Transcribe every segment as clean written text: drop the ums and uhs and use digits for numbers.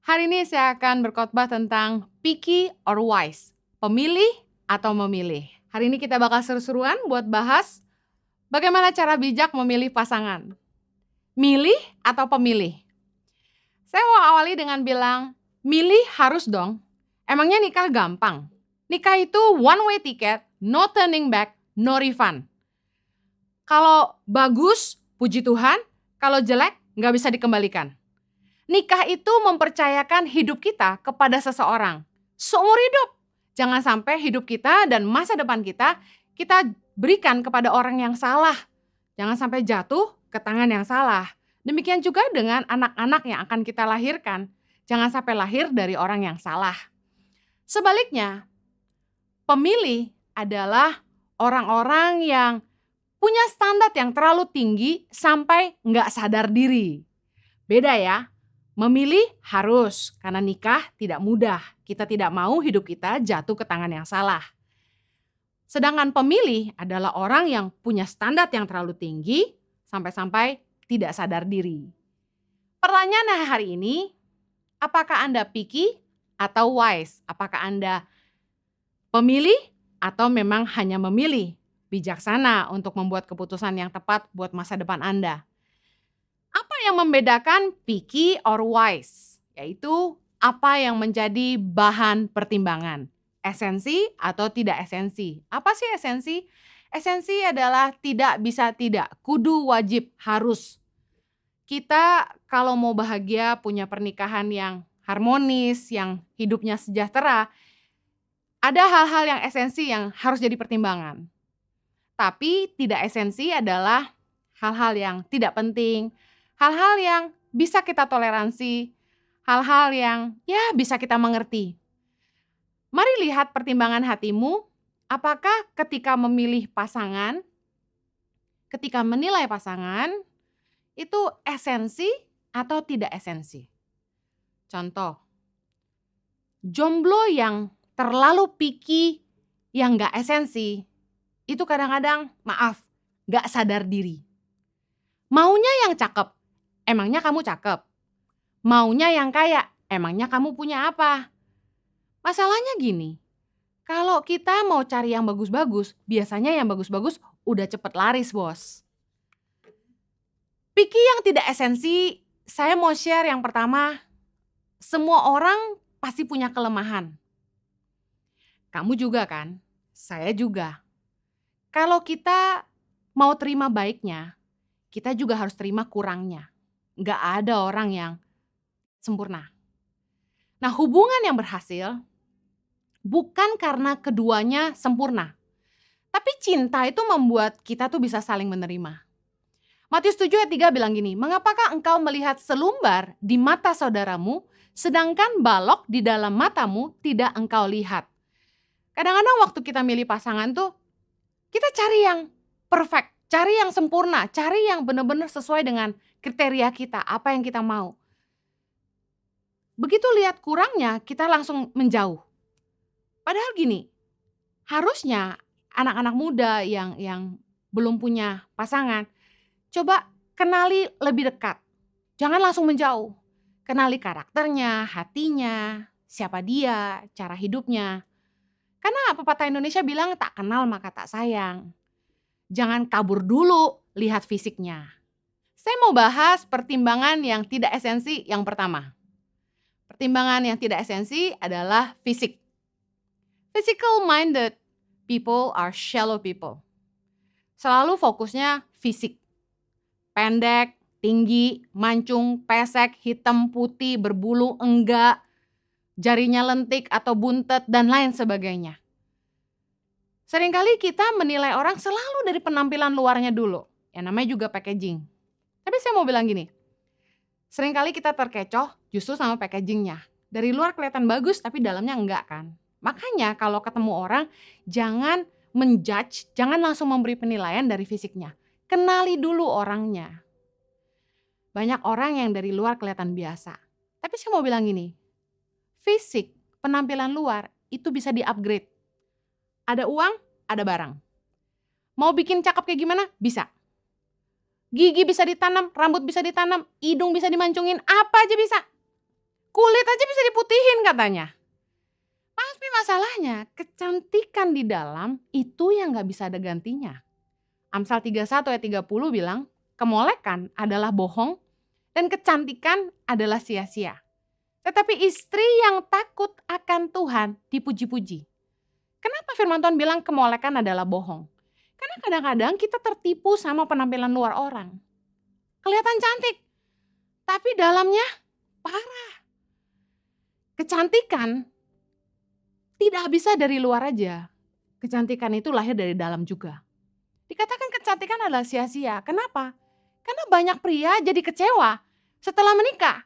Hari ini saya akan berkhotbah tentang picky or wise, pemilih atau memilih. Hari ini kita bakal seru-seruan buat bahas bagaimana cara bijak memilih pasangan. Milih atau pemilih? Saya mau awali dengan bilang, milih harus dong. Emangnya nikah gampang? Nikah itu one way ticket, no turning back, no refund. Kalau bagus, puji Tuhan. Kalau jelek, nggak bisa dikembalikan. Nikah itu mempercayakan hidup kita kepada seseorang seumur hidup. Jangan sampai hidup kita dan masa depan kita berikan kepada orang yang salah. Jangan sampai jatuh ke tangan yang salah. Demikian juga dengan anak-anak yang akan kita lahirkan. Jangan sampai lahir dari orang yang salah. Sebaliknya, pemilih adalah orang-orang yang punya standar yang terlalu tinggi sampai nggak sadar diri. Beda ya. Memilih harus, karena nikah tidak mudah. Kita tidak mau hidup kita jatuh ke tangan yang salah. Sedangkan pemilih adalah orang yang punya standar yang terlalu tinggi, sampai-sampai tidak sadar diri. Pertanyaan hari ini, apakah Anda picky atau wise? Apakah Anda pemilih atau memang hanya memilih? Bijaksana untuk membuat keputusan yang tepat buat masa depan Anda. Apa yang membedakan picky or wise? Yaitu apa yang menjadi bahan pertimbangan. Esensi atau tidak esensi. Apa sih esensi? Esensi adalah tidak bisa tidak, kudu, wajib, harus. Kita kalau mau bahagia, punya pernikahan yang harmonis, yang hidupnya sejahtera, ada hal-hal yang esensi yang harus jadi pertimbangan. Tapi tidak esensi adalah hal-hal yang tidak penting, hal-hal yang bisa kita toleransi, hal-hal yang ya bisa kita mengerti. Mari lihat pertimbangan hatimu, apakah ketika memilih pasangan, ketika menilai pasangan, itu esensi atau tidak esensi. Contoh, jomblo yang terlalu picky, yang gak esensi, itu kadang-kadang gak sadar diri. Maunya yang cakep, emangnya kamu cakep? Maunya yang kaya, emangnya kamu punya apa? Masalahnya gini, kalau kita mau cari yang bagus-bagus, biasanya yang bagus-bagus udah cepet laris, bos. Picky yang tidak esensi, saya mau share yang pertama, semua orang pasti punya kelemahan. Kamu juga kan? Saya juga. Kalau kita mau terima baiknya, kita juga harus terima kurangnya. Nggak ada orang yang sempurna. Nah, hubungan yang berhasil bukan karena keduanya sempurna. Tapi cinta itu membuat kita tuh bisa saling menerima. Matius 7 ayat 3 bilang gini, mengapakah engkau melihat selumbar di mata saudaramu, sedangkan balok di dalam matamu tidak engkau lihat. Kadang-kadang waktu kita milih pasangan tuh, kita cari yang perfect, cari yang sempurna, cari yang benar-benar sesuai dengan kriteria kita, apa yang kita mau. Begitu lihat kurangnya, kita langsung menjauh. Padahal gini, harusnya anak-anak muda yang belum punya pasangan, coba kenali lebih dekat. Jangan langsung menjauh. Kenali karakternya, hatinya, siapa dia, cara hidupnya. Karena pepatah Indonesia bilang tak kenal maka tak sayang. Jangan kabur dulu lihat fisiknya. Saya mau bahas pertimbangan yang tidak esensi yang pertama. Pertimbangan yang tidak esensi adalah fisik. Physical minded people are shallow people. Selalu fokusnya fisik. Pendek, tinggi, mancung, pesek, hitam, putih, berbulu, enggak, jarinya lentik atau buntet, dan lain sebagainya. Seringkali kita menilai orang selalu dari penampilan luarnya dulu. Yang namanya juga packaging. Tapi saya mau bilang gini, seringkali kita terkecoh justru sama packagingnya. Dari luar kelihatan bagus tapi dalamnya enggak kan. Makanya kalau ketemu orang, jangan menjudge, jangan langsung memberi penilaian dari fisiknya. Kenali dulu orangnya. Banyak orang yang dari luar kelihatan biasa. Tapi saya mau bilang gini, fisik, penampilan luar itu bisa di-upgrade. Ada uang, ada barang. Mau bikin cakep kayak gimana? Bisa. Gigi bisa ditanam, rambut bisa ditanam, hidung bisa dimancungin, apa aja bisa. Kulit aja bisa diputihin katanya. Tapi masalahnya kecantikan di dalam itu yang gak bisa ada gantinya. Amsal 31 ayat 30 bilang, kemolekan adalah bohong dan kecantikan adalah sia-sia. Tetapi istri yang takut akan Tuhan dipuji-puji. Kenapa firman Tuhan bilang kemolekan adalah bohong? Karena kadang-kadang kita tertipu sama penampilan luar orang. Kelihatan cantik, tapi dalamnya parah. Kecantikan tidak bisa dari luar aja. Kecantikan itu lahir dari dalam juga. Dikatakan kecantikan adalah sia-sia. Kenapa? Karena banyak pria jadi kecewa setelah menikah.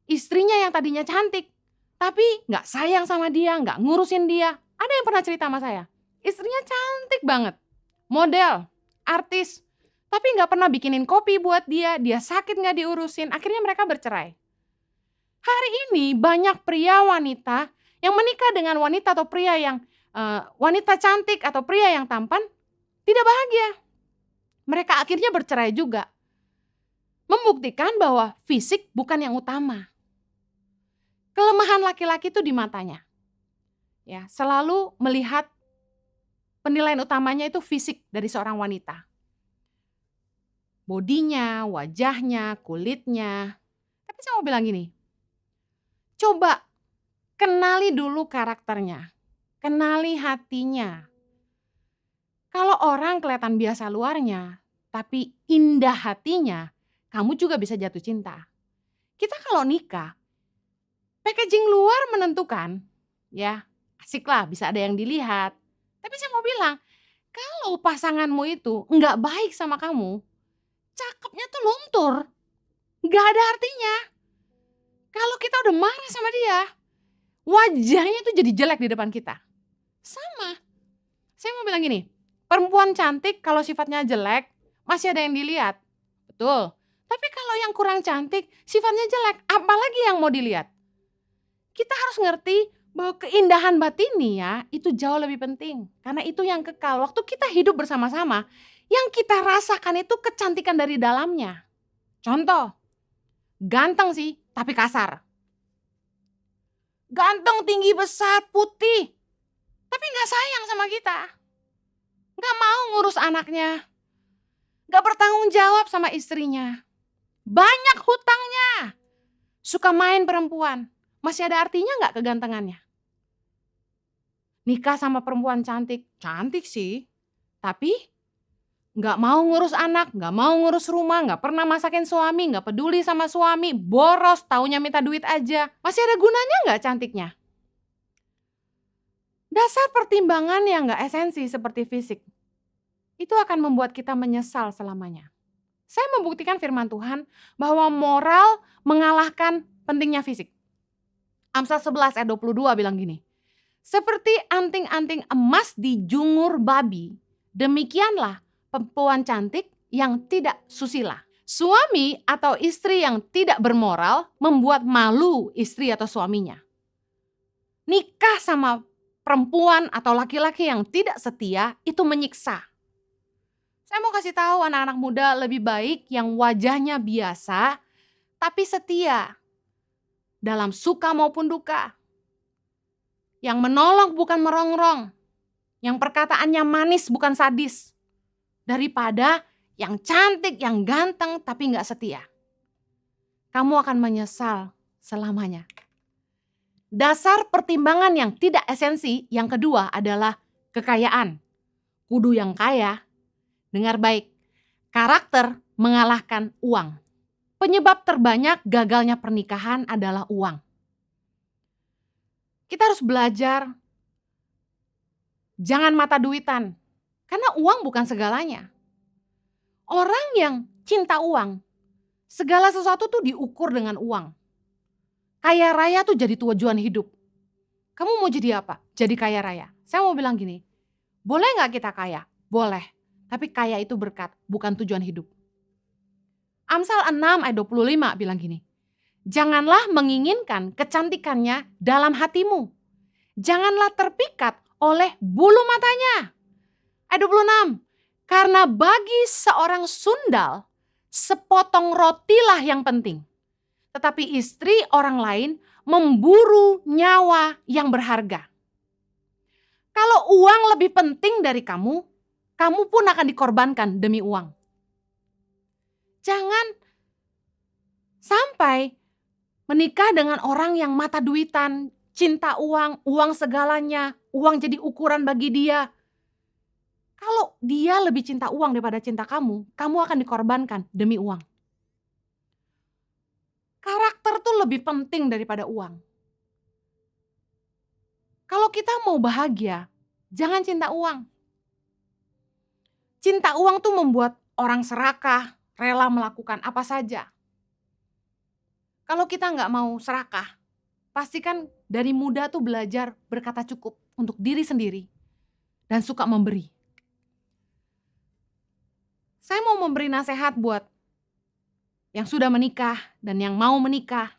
Istrinya yang tadinya cantik, tapi gak sayang sama dia, gak ngurusin dia. Ada yang pernah cerita sama saya, istrinya cantik banget, model, artis, tapi gak pernah bikinin kopi buat dia sakit gak diurusin, akhirnya mereka bercerai. Hari ini banyak pria wanita yang menikah dengan wanita atau pria yang wanita cantik atau pria yang tampan, tidak bahagia. Mereka akhirnya bercerai juga. Membuktikan bahwa fisik bukan yang utama. Kelemahan laki-laki itu di matanya. Ya, selalu melihat penilaian utamanya itu fisik dari seorang wanita. Bodinya, wajahnya, kulitnya. Tapi saya mau bilang gini, coba kenali dulu karakternya, kenali hatinya. Kalau orang kelihatan biasa luarnya, tapi indah hatinya, kamu juga bisa jatuh cinta. Kita kalau nikah, packaging luar menentukan, ya asik lah bisa ada yang dilihat. Tapi saya mau bilang, kalau pasanganmu itu nggak baik sama kamu, cakepnya tuh luntur, nggak ada artinya. Kalau kita udah marah sama dia, wajahnya tuh jadi jelek di depan kita. Sama, saya mau bilang gini, perempuan cantik kalau sifatnya jelek, masih ada yang dilihat, betul. Tapi kalau yang kurang cantik, sifatnya jelek, apalagi yang mau dilihat? Kita harus ngerti bahwa keindahan batinnya itu jauh lebih penting. Karena itu yang kekal. Waktu kita hidup bersama-sama, yang kita rasakan itu kecantikan dari dalamnya. Contoh, ganteng sih, tapi kasar. Ganteng, tinggi, besar, putih, tapi gak sayang sama kita. Gak mau ngurus anaknya. Gak bertanggung jawab sama istrinya. Banyak hutangnya. Suka main perempuan. Masih ada artinya gak kegantengannya? Nikah sama perempuan cantik, cantik sih. Tapi gak mau ngurus anak, gak mau ngurus rumah, gak pernah masakin suami, gak peduli sama suami, boros, taunya minta duit aja. Masih ada gunanya gak cantiknya? Dasar pertimbangan yang gak esensi seperti fisik, itu akan membuat kita menyesal selamanya. Saya membuktikan firman Tuhan bahwa moral mengalahkan pentingnya fisik. Amsal 11 ayat 22 bilang gini, seperti anting-anting emas di jungur babi, demikianlah perempuan cantik yang tidak susila. Suami atau istri yang tidak bermoral membuat malu istri atau suaminya. Nikah sama perempuan atau laki-laki yang tidak setia itu menyiksa. Saya mau kasih tahu anak-anak muda, lebih baik yang wajahnya biasa tapi setia dalam suka maupun duka. Yang menolong bukan merongrong. Yang perkataannya manis bukan sadis. Daripada yang cantik, yang ganteng tapi gak setia. Kamu akan menyesal selamanya. Dasar pertimbangan yang tidak esensi yang kedua adalah kekayaan. Kudu yang kaya. Dengar baik, karakter mengalahkan uang. Penyebab terbanyak gagalnya pernikahan adalah uang. Kita harus belajar jangan mata duitan, karena uang bukan segalanya. Orang yang cinta uang, segala sesuatu tuh diukur dengan uang. Kaya raya tuh jadi tujuan hidup. Kamu mau jadi apa? Jadi kaya raya. Saya mau bilang gini, boleh gak kita kaya? Boleh. Tapi kaya itu berkat, bukan tujuan hidup. Amsal 6 ayat 25 bilang gini, janganlah menginginkan kecantikannya dalam hatimu. Janganlah terpikat oleh bulu matanya. Ayat 26, karena bagi seorang sundal, sepotong rotilah yang penting. Tetapi istri orang lain memburu nyawa yang berharga. Kalau uang lebih penting dari kamu, kamu pun akan dikorbankan demi uang. Jangan sampai menikah dengan orang yang mata duitan, cinta uang, uang segalanya, uang jadi ukuran bagi dia. Kalau dia lebih cinta uang daripada cinta kamu, kamu akan dikorbankan demi uang. Karakter tuh lebih penting daripada uang. Kalau kita mau bahagia, jangan cinta uang. Cinta uang tuh membuat orang serakah, rela melakukan apa saja. Kalau kita nggak mau serakah, pastikan dari muda tuh belajar berkata cukup untuk diri sendiri dan suka memberi. Saya mau memberi nasihat buat yang sudah menikah dan yang mau menikah.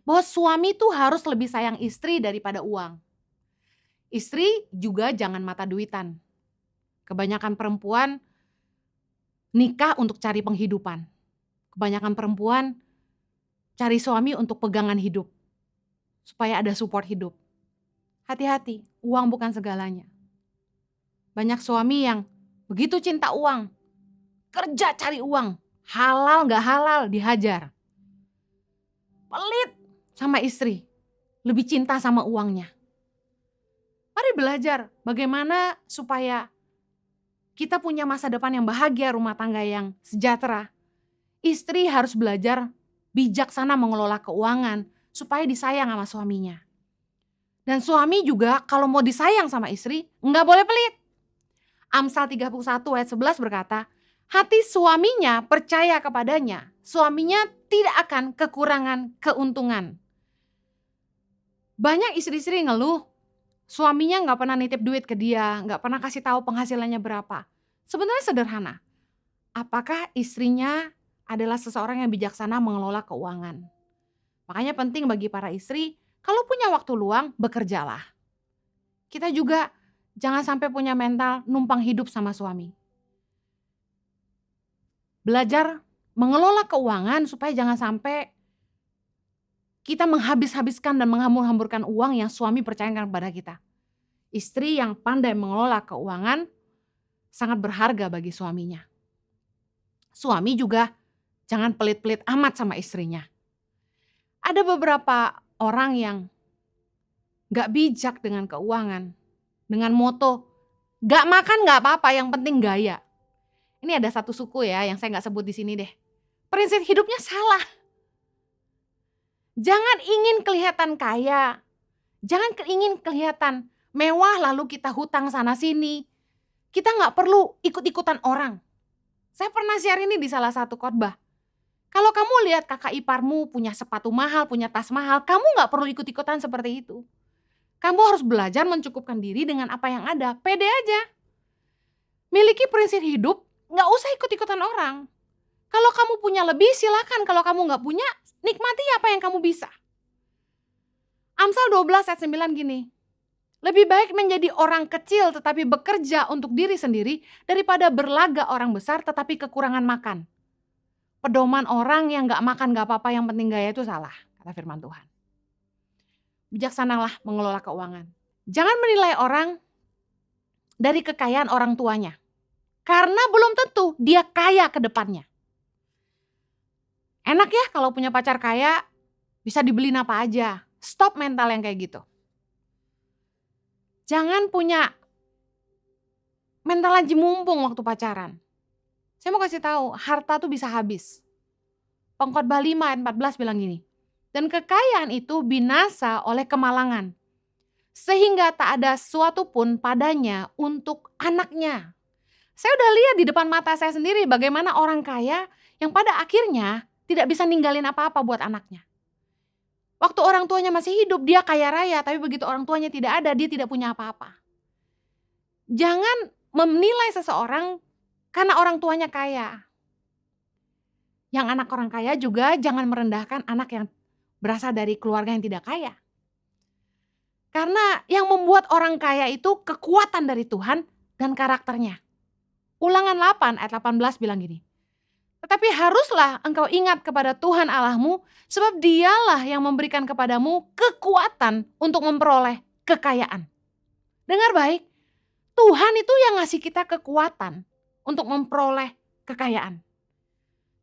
Bahwa suami tuh harus lebih sayang istri daripada uang. Istri juga jangan mata duitan. Kebanyakan perempuan nikah untuk cari penghidupan. Kebanyakan perempuan cari suami untuk pegangan hidup. Supaya ada support hidup. Hati-hati, uang bukan segalanya. Banyak suami yang begitu cinta uang, kerja cari uang, halal gak halal dihajar. Pelit sama istri, lebih cinta sama uangnya. Mari belajar bagaimana supaya kita punya masa depan yang bahagia, rumah tangga yang sejahtera. Istri harus belajar bijaksana mengelola keuangan supaya disayang sama suaminya. Dan suami juga kalau mau disayang sama istri, nggak boleh pelit. Amsal 31 ayat 11 berkata, hati suaminya percaya kepadanya, suaminya tidak akan kekurangan keuntungan. Banyak istri-istri ngeluh, suaminya nggak pernah nitip duit ke dia, nggak pernah kasih tahu penghasilannya berapa. Sebenarnya sederhana. Apakah istrinya adalah seseorang yang bijaksana mengelola keuangan? Makanya penting bagi para istri, kalau punya waktu luang, bekerjalah. Kita juga jangan sampai punya mental numpang hidup sama suami. Belajar mengelola keuangan supaya jangan sampai kita menghabis-habiskan dan menghambur-hamburkan uang yang suami percayakan kepada kita. Istri yang pandai mengelola keuangan sangat berharga bagi suaminya. Suami juga jangan pelit-pelit amat sama istrinya. Ada beberapa orang yang gak bijak dengan keuangan. Dengan moto, gak makan gak apa-apa, yang penting gaya. Ini ada satu suku ya yang saya gak sebut di sini deh. Prinsip hidupnya salah. Jangan ingin kelihatan kaya. Jangan ingin kelihatan mewah lalu kita hutang sana sini. Kita gak perlu ikut-ikutan orang. Saya pernah share ini di salah satu khotbah. Kalau kamu lihat kakak iparmu punya sepatu mahal, punya tas mahal, kamu gak perlu ikut-ikutan seperti itu. Kamu harus belajar mencukupkan diri dengan apa yang ada. Pede aja. Miliki prinsip hidup, gak usah ikut-ikutan orang. Kalau kamu punya lebih silakan, kalau kamu gak punya, nikmati apa yang kamu bisa. Amsal 12 ayat 9 gini. Lebih baik menjadi orang kecil tetapi bekerja untuk diri sendiri daripada berlaga orang besar tetapi kekurangan makan. Pedoman orang yang gak makan gak apa-apa yang penting gaya itu salah, kata firman Tuhan. Bijaksanalah mengelola keuangan. Jangan menilai orang dari kekayaan orang tuanya. Karena belum tentu dia kaya ke depannya. Enak ya kalau punya pacar kaya, bisa dibeliin apa aja. Stop mental yang kayak gitu. Jangan punya mental aji mumpung waktu pacaran. Saya mau kasih tahu, harta tuh bisa habis. Pengkhotbah 5 ayat 14 bilang gini. Dan kekayaan itu binasa oleh kemalangan. Sehingga tak ada sesuatu pun padanya untuk anaknya. Saya udah lihat di depan mata saya sendiri bagaimana orang kaya yang pada akhirnya tidak bisa ninggalin apa-apa buat anaknya. Waktu orang tuanya masih hidup, dia kaya raya, tapi begitu orang tuanya tidak ada, dia tidak punya apa-apa. Jangan menilai seseorang karena orang tuanya kaya. Yang anak orang kaya juga jangan merendahkan anak yang berasal dari keluarga yang tidak kaya. Karena yang membuat orang kaya itu kekuatan dari Tuhan dan karakternya. Ulangan 8 ayat 18 bilang gini. Tetapi haruslah engkau ingat kepada Tuhan Allahmu, sebab dialah yang memberikan kepadamu kekuatan untuk memperoleh kekayaan. Dengar baik, Tuhan itu yang ngasih kita kekuatan untuk memperoleh kekayaan.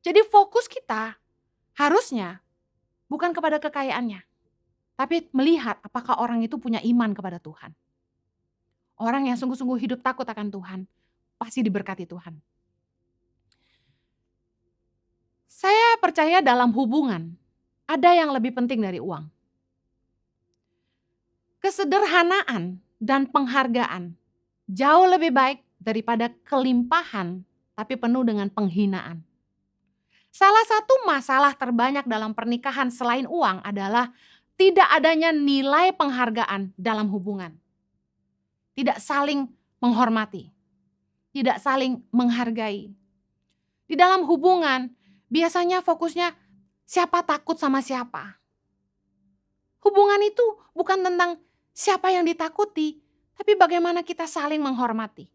Jadi fokus kita harusnya bukan kepada kekayaannya, tapi melihat apakah orang itu punya iman kepada Tuhan. Orang yang sungguh-sungguh hidup takut akan Tuhan, pasti diberkati Tuhan. Saya percaya dalam hubungan, ada yang lebih penting dari uang. Kesederhanaan dan penghargaan jauh lebih baik daripada kelimpahan tapi penuh dengan penghinaan. Salah satu masalah terbanyak dalam pernikahan selain uang adalah tidak adanya nilai penghargaan dalam hubungan. Tidak saling menghormati, tidak saling menghargai. Di dalam hubungan, biasanya fokusnya siapa takut sama siapa. Hubungan itu bukan tentang siapa yang ditakuti, tapi bagaimana kita saling menghormati.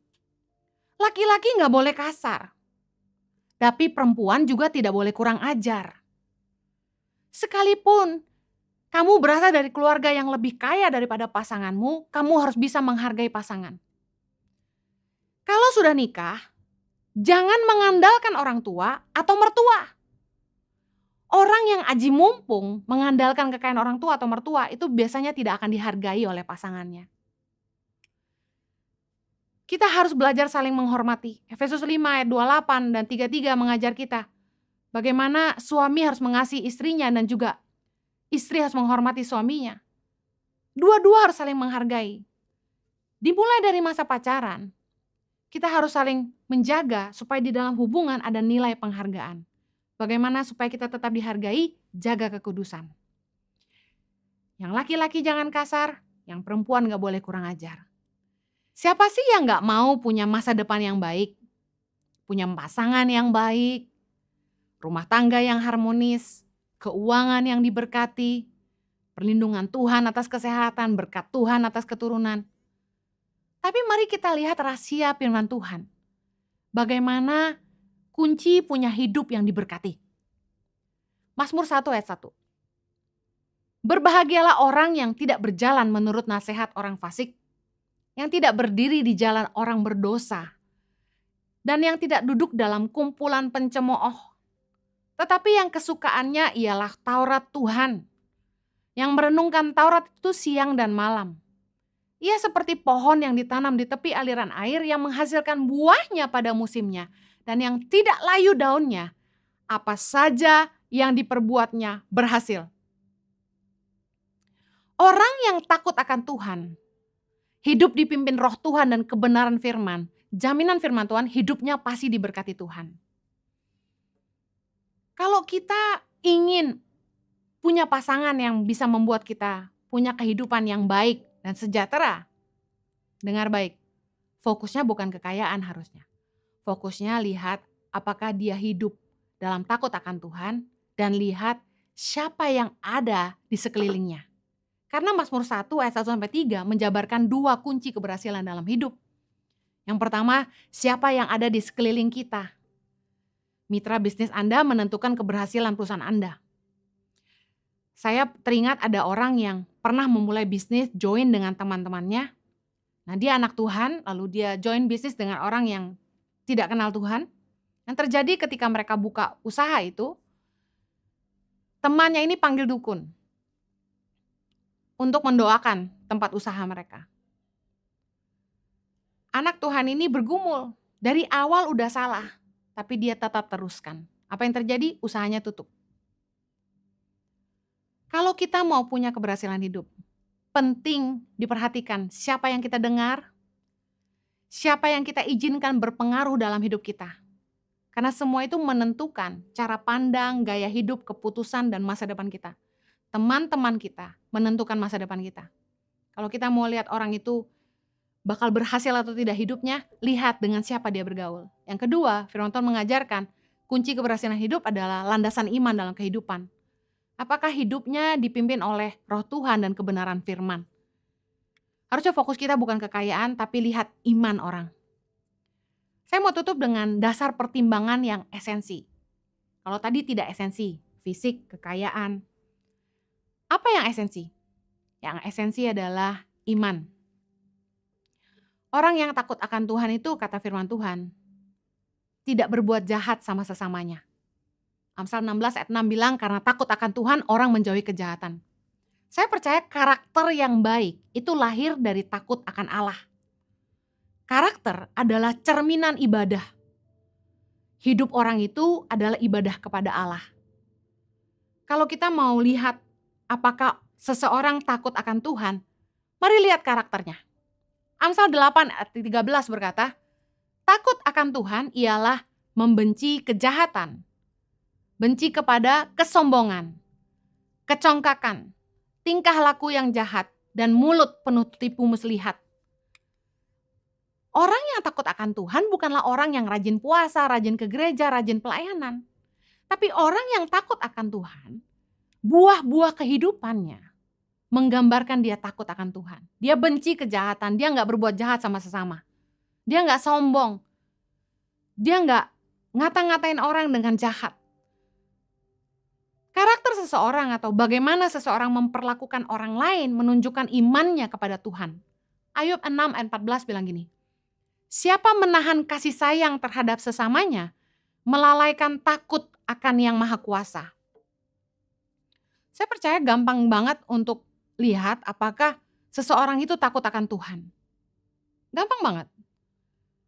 Laki-laki nggak boleh kasar, tapi perempuan juga tidak boleh kurang ajar. Sekalipun kamu berasal dari keluarga yang lebih kaya daripada pasanganmu, kamu harus bisa menghargai pasangan. Kalau sudah nikah, jangan mengandalkan orang tua atau mertua. Orang yang aji mumpung mengandalkan kekayaan orang tua atau mertua itu biasanya tidak akan dihargai oleh pasangannya. Kita harus belajar saling menghormati. Efesus 5 ayat 28 dan 33 mengajar kita bagaimana suami harus mengasihi istrinya dan juga istri harus menghormati suaminya. Dua-dua harus saling menghargai. Dimulai dari masa pacaran, kita harus saling menjaga supaya di dalam hubungan ada nilai penghargaan. Bagaimana supaya kita tetap dihargai, jaga kekudusan. Yang laki-laki jangan kasar, yang perempuan gak boleh kurang ajar. Siapa sih yang gak mau punya masa depan yang baik? Punya pasangan yang baik, rumah tangga yang harmonis, keuangan yang diberkati, perlindungan Tuhan atas kesehatan, berkat Tuhan atas keturunan. Tapi mari kita lihat rahasia firman Tuhan. Bagaimana kunci punya hidup yang diberkati. Mazmur 1 ayat 1. Berbahagialah orang yang tidak berjalan menurut nasihat orang fasik, yang tidak berdiri di jalan orang berdosa, dan yang tidak duduk dalam kumpulan pencemooh. Tetapi yang kesukaannya ialah Taurat Tuhan, yang merenungkan Taurat itu siang dan malam. Ia seperti pohon yang ditanam di tepi aliran air yang menghasilkan buahnya pada musimnya, dan yang tidak layu daunnya, apa saja yang diperbuatnya berhasil. Orang yang takut akan Tuhan, hidup dipimpin roh Tuhan dan kebenaran firman, jaminan firman Tuhan, hidupnya pasti diberkati Tuhan. Kalau kita ingin punya pasangan yang bisa membuat kita punya kehidupan yang baik dan sejahtera, dengar baik, fokusnya bukan kekayaan harusnya. Fokusnya lihat apakah dia hidup dalam takut akan Tuhan dan lihat siapa yang ada di sekelilingnya. Karena Mazmur 1 ayat 1-3 menjabarkan dua kunci keberhasilan dalam hidup. Yang pertama, siapa yang ada di sekeliling kita. Mitra bisnis Anda menentukan keberhasilan perusahaan Anda. Saya teringat ada orang yang pernah memulai bisnis, join dengan teman-temannya. Nah, dia anak Tuhan, lalu dia join bisnis dengan orang yang tidak kenal Tuhan. Yang terjadi ketika mereka buka usaha itu, temannya ini panggil dukun untuk mendoakan tempat usaha mereka. Anak Tuhan ini bergumul, dari awal udah salah, tapi dia tetap teruskan. Apa yang terjadi? Usahanya tutup. Kalau kita mau punya keberhasilan hidup, penting diperhatikan siapa yang kita dengar, siapa yang kita izinkan berpengaruh dalam hidup kita. Karena semua itu menentukan cara pandang, gaya hidup, keputusan, dan masa depan kita. Teman-teman kita menentukan masa depan kita. Kalau kita mau lihat orang itu bakal berhasil atau tidak hidupnya, lihat dengan siapa dia bergaul. Yang kedua, firman Tuhan mengajarkan kunci keberhasilan hidup adalah landasan iman dalam kehidupan. Apakah hidupnya dipimpin oleh roh Tuhan dan kebenaran firman? Harusnya fokus kita bukan kekayaan, tapi lihat iman orang. Saya mau tutup dengan dasar pertimbangan yang esensi. Kalau tadi tidak esensi, fisik, kekayaan. Apa yang esensi? Yang esensi adalah iman. Orang yang takut akan Tuhan itu, kata firman Tuhan, tidak berbuat jahat sama sesamanya. Amsal 16 ayat 6 bilang, karena takut akan Tuhan orang menjauhi kejahatan. Saya percaya karakter yang baik itu lahir dari takut akan Allah. Karakter adalah cerminan ibadah. Hidup orang itu adalah ibadah kepada Allah. Kalau kita mau lihat apakah seseorang takut akan Tuhan, mari lihat karakternya. Amsal 8 ayat 13 berkata, takut akan Tuhan ialah membenci kejahatan, benci kepada kesombongan, kecongkakan, tingkah laku yang jahat, dan mulut penuh tipu muslihat. Orang yang takut akan Tuhan bukanlah orang yang rajin puasa, rajin ke gereja, rajin pelayanan. Tapi orang yang takut akan Tuhan, buah-buah kehidupannya menggambarkan dia takut akan Tuhan. Dia benci kejahatan, dia nggak berbuat jahat sama sesama. Dia nggak sombong. Dia nggak ngata-ngatain orang dengan jahat. Karakter seseorang atau bagaimana seseorang memperlakukan orang lain menunjukkan imannya kepada Tuhan. Ayub 6 ayat 14 bilang gini, siapa menahan kasih sayang terhadap sesamanya, melalaikan takut akan Yang Maha Kuasa. Saya percaya gampang banget untuk lihat apakah seseorang itu takut akan Tuhan. Gampang banget.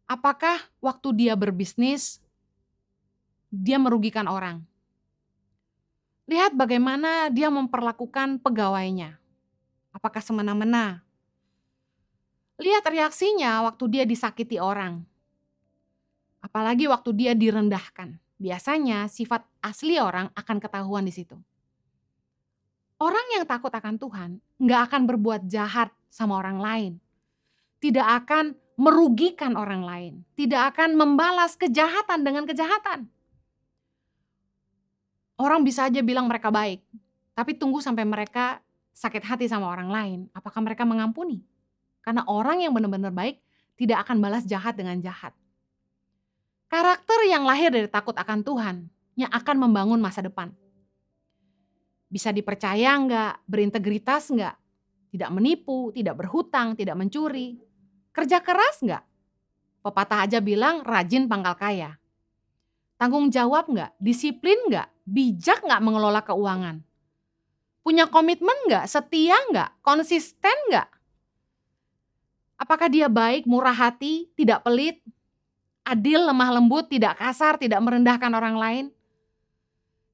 Apakah waktu dia berbisnis, dia merugikan orang? Lihat bagaimana dia memperlakukan pegawainya. Apakah semena-mena? Lihat reaksinya waktu dia disakiti orang. Apalagi waktu dia direndahkan. Biasanya sifat asli orang akan ketahuan di situ. Orang yang takut akan Tuhan nggak akan berbuat jahat sama orang lain. Tidak akan merugikan orang lain. Tidak akan membalas kejahatan dengan kejahatan. Orang bisa aja bilang mereka baik, tapi tunggu sampai mereka sakit hati sama orang lain. Apakah mereka mengampuni? Karena orang yang benar-benar baik tidak akan balas jahat dengan jahat. Karakter yang lahir dari takut akan Tuhan yang akan membangun masa depan. Bisa dipercaya enggak, berintegritas enggak, tidak menipu, tidak berhutang, tidak mencuri. Kerja keras enggak? Pepatah aja bilang rajin pangkal kaya. Tanggung jawab enggak? Disiplin enggak? Bijak enggak mengelola keuangan? Punya komitmen enggak? Setia enggak? Konsisten enggak? Apakah dia baik, murah hati, tidak pelit, adil, lemah lembut, tidak kasar, tidak merendahkan orang lain?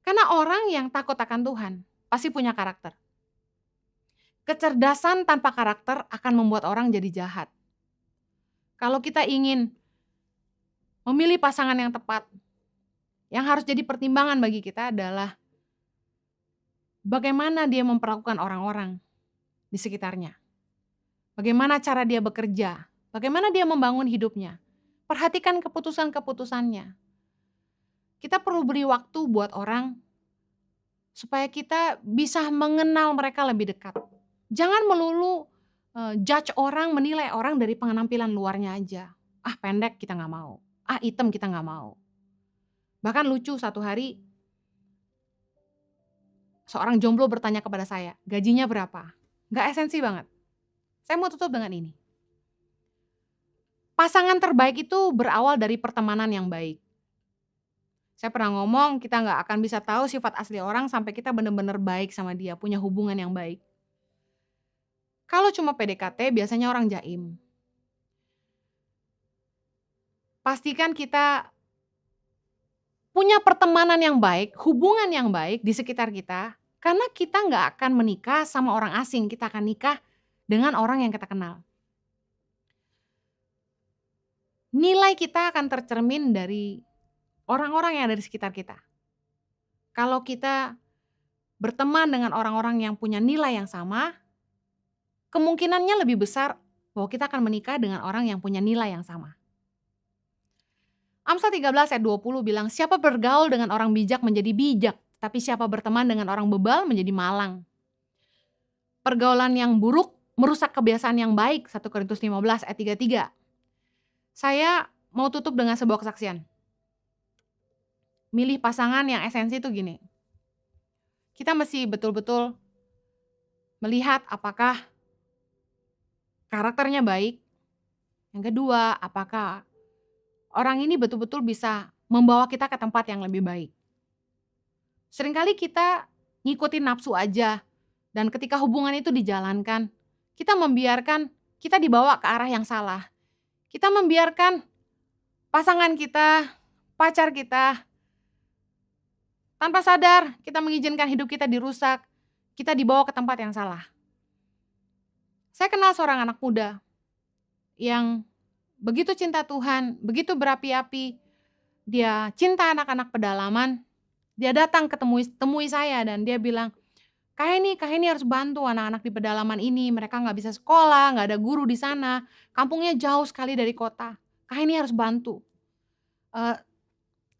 Karena orang yang takut akan Tuhan pasti punya karakter. Kecerdasan tanpa karakter akan membuat orang jadi jahat. Kalau kita ingin memilih pasangan yang tepat, yang harus jadi pertimbangan bagi kita adalah bagaimana dia memperlakukan orang-orang di sekitarnya. Bagaimana cara dia bekerja, bagaimana dia membangun hidupnya. Perhatikan keputusan-keputusannya. Kita perlu beri waktu buat orang supaya kita bisa mengenal mereka lebih dekat. Jangan melulu judge orang, menilai orang dari penampilan luarnya aja. Ah pendek kita nggak mau, ah hitam kita nggak mau. Bahkan lucu satu hari seorang jomblo bertanya kepada saya, gajinya berapa? Nggak esensi banget. Saya mau tutup dengan ini. Pasangan terbaik itu berawal dari pertemanan yang baik. Saya pernah ngomong kita nggak akan bisa tahu sifat asli orang sampai kita benar-benar baik sama dia, punya hubungan yang baik. Kalau cuma PDKT biasanya orang jaim. Pastikan kita punya pertemanan yang baik, hubungan yang baik di sekitar kita. Karena kita nggak akan menikah sama orang asing, kita akan nikah dengan orang yang kita kenal. Nilai kita akan tercermin dari orang-orang yang ada di sekitar kita. Kalau kita berteman dengan orang-orang yang punya nilai yang sama, kemungkinannya lebih besar bahwa kita akan menikah dengan orang yang punya nilai yang sama. Amsal 13 ayat 20 bilang, siapa bergaul dengan orang bijak menjadi bijak, tapi siapa berteman dengan orang bebal menjadi malang. Pergaulan yang buruk merusak kebiasaan yang baik, 1 Korintus 15 ayat 33. Saya mau tutup dengan sebuah kesaksian. milih pasangan yang esensi itu gini, kita mesti betul-betul melihat apakah karakternya baik, yang kedua apakah orang ini betul-betul bisa membawa kita ke tempat yang lebih baik. Seringkali kita ngikutin nafsu aja, dan ketika hubungan itu dijalankan, kita membiarkan kita dibawa ke arah yang salah. Kita membiarkan pasangan kita, pacar kita, tanpa sadar kita mengizinkan hidup kita dirusak, kita dibawa ke tempat yang salah. Saya kenal seorang anak muda yang begitu cinta Tuhan, begitu berapi-api, dia cinta anak-anak pedalaman, dia datang temui saya dan dia bilang, Kak Heni harus bantu anak-anak di pedalaman ini, mereka nggak bisa sekolah, nggak ada guru di sana, kampungnya jauh sekali dari kota. Kak Heni harus bantu." Eee,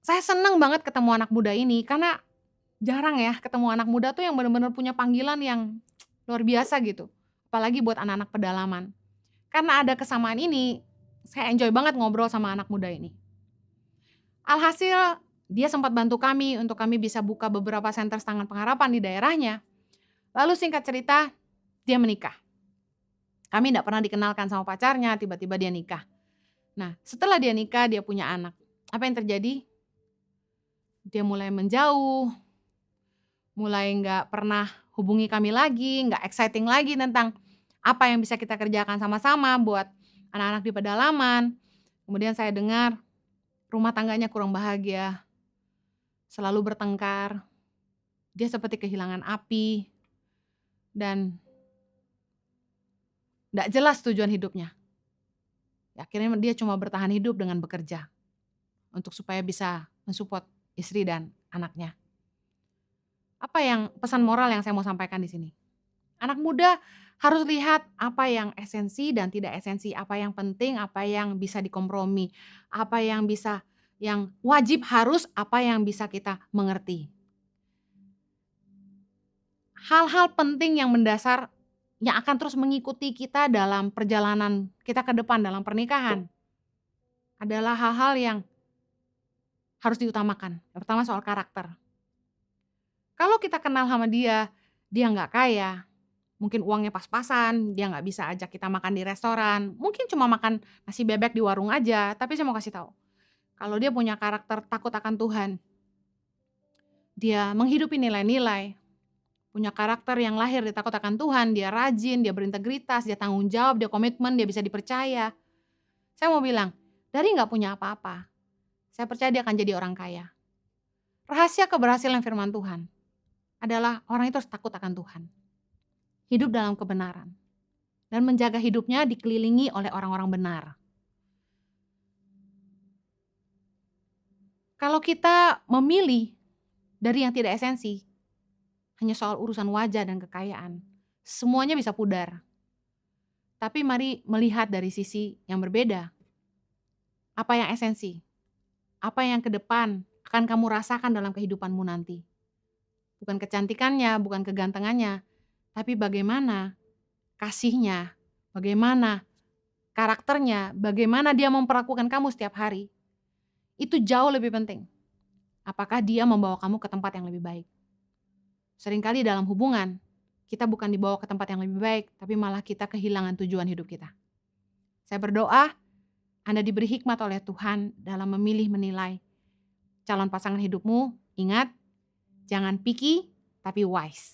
saya senang banget ketemu anak muda ini karena jarang ya ketemu anak muda tuh yang benar-benar punya panggilan yang luar biasa gitu, apalagi buat anak-anak pedalaman. Karena ada kesamaan ini, saya enjoy banget ngobrol sama anak muda ini. Alhasil dia sempat bantu kami untuk kami bisa buka beberapa senter Tangan Pengharapan di daerahnya. Lalu singkat cerita, dia menikah. Kami tidak pernah dikenalkan sama pacarnya, tiba-tiba dia nikah. Nah, setelah dia nikah, dia punya anak. Apa yang terjadi? Dia mulai menjauh, mulai nggak pernah hubungi kami lagi, nggak exciting lagi tentang apa yang bisa kita kerjakan sama-sama buat anak-anak di pedalaman. Kemudian saya dengar rumah tangganya kurang bahagia, selalu bertengkar, dia seperti kehilangan api, dan nggak jelas tujuan hidupnya. Akhirnya dia cuma bertahan hidup dengan bekerja untuk supaya bisa mensupport istri dan anaknya. Apa yang pesan moral yang saya mau sampaikan di sini? Anak muda harus lihat apa yang esensi dan tidak esensi, apa yang penting, apa yang bisa dikompromi, apa yang wajib harus, apa yang bisa kita mengerti. Hal-hal penting yang mendasar yang akan terus mengikuti kita dalam perjalanan kita ke depan dalam pernikahan adalah hal-hal yang harus diutamakan. Yang pertama soal karakter. Kalau kita kenal sama dia nggak kaya, mungkin uangnya pas-pasan, dia nggak bisa ajak kita makan di restoran, mungkin cuma makan nasi bebek di warung aja, tapi saya mau kasih tahu, kalau dia punya karakter takut akan Tuhan, dia menghidupi nilai-nilai, punya karakter yang lahir dari takut akan Tuhan, dia rajin, dia berintegritas, dia tanggung jawab, dia komitmen, dia bisa dipercaya. Saya mau bilang, dari nggak punya apa-apa, saya percaya dia akan jadi orang kaya. Rahasia keberhasilan firman Tuhan adalah orang itu harus takut akan Tuhan, hidup dalam kebenaran, dan menjaga hidupnya dikelilingi oleh orang-orang benar. Kalau kita memilih dari yang tidak esensi, hanya soal urusan wajah dan kekayaan, semuanya bisa pudar. Tapi mari melihat dari sisi yang berbeda. Apa yang esensi? Apa yang ke depan akan kamu rasakan dalam kehidupanmu nanti? Bukan kecantikannya, bukan kegantengannya, tapi bagaimana kasihnya, bagaimana karakternya, bagaimana dia memperlakukan kamu setiap hari. Itu jauh lebih penting. Apakah dia membawa kamu ke tempat yang lebih baik? Seringkali dalam hubungan, kita bukan dibawa ke tempat yang lebih baik, tapi malah kita kehilangan tujuan hidup kita. Saya berdoa, Anda diberi hikmat oleh Tuhan dalam memilih menilai calon pasangan hidupmu. Ingat, jangan picky, tapi wise.